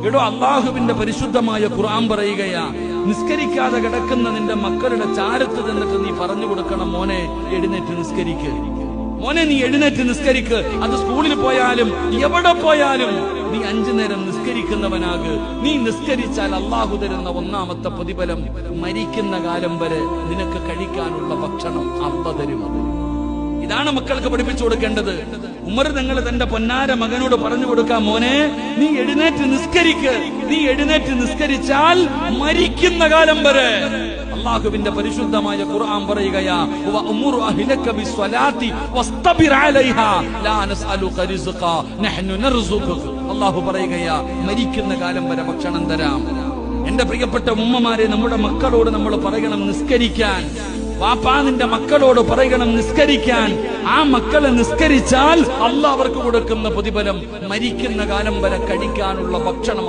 എടോ, അള്ളാഹുവിന്റെ പരിശുദ്ധമായ ഖുർആൻ പറയുകയാ, നിസ്കരിക്കാതെ കിടക്കുന്ന നിന്റെ മക്കളുടെ ചാരത്ത് നിന്നിട്ട് നീ പറഞ്ഞു കൊടുക്കണം, മോനെ എഴുന്നേറ്റ് നിസ്കരിക്ക്, മോനെ നീ എഴുന്നേറ്റ് നിസ്കരിക്ക്. അത് സ്കൂളിൽ പോയാലും എവിടെ പോയാലും നീ 5 നേരം നിസ്കരിക്കുന്നവനാക്. നീ നിസ്കരിച്ചാൽ അള്ളാഹു തരുന്ന ഒന്നാമത്തെ പ്രതിഫലം, മരിക്കുന്ന കാലം വരെ നിനക്ക് കഴിക്കാനുള്ള ഭക്ഷണം അള്ളാഹു തരും. ഇതാണ് മക്കൾക്ക് പഠിപ്പിച്ചു കൊടുക്കേണ്ടത്. ഉമർ തങ്ങൾ തന്റെ പൊന്നാര മകനോട് പറഞ്ഞു കൊടുക്കാം, മോനെ നീ എഴുന്നേറ്റ് നിസ്കരിക്ക്, നീ എഴുന്നേറ്റ് നിസ്കരിച്ചാൽ മരിക്കുന്ന കാലം വരെ. അല്ലാഹുവിന്റെ പരിശുദ്ധമായ ഖുർആൻ പറയുകയാ, വഅമുറു അഹ്ലക ബിസ്സലാത്തി വസ്തബിർ അലൈഹാ ലാ നസ്അലുക റിസ്ഖ നഹ്നു നർസുഖുക. അല്ലാഹു പറയുകയാ, മരിക്കുന്ന കാലം വരെ ഭക്ഷണം തരാം. എന്റെ പ്രിയപ്പെട്ട ഉമ്മമാരെ, നമ്മുടെ മക്കളോട് നമ്മൾ പറയണം നിസ്കരിക്കാൻ. വാപ്പാ, നിന്റെ മക്കളോട് പറയണം നിസ്കരിക്കാൻ. ആ മക്കളെ നിസ്കരിച്ചാൽ അല്ലാഹു അവർക്ക് കൊടുക്കുന്ന പ്രതിഫലം, മരിക്കുന്ന കാലം വരെ കഴിക്കാനുള്ള ഭക്ഷണം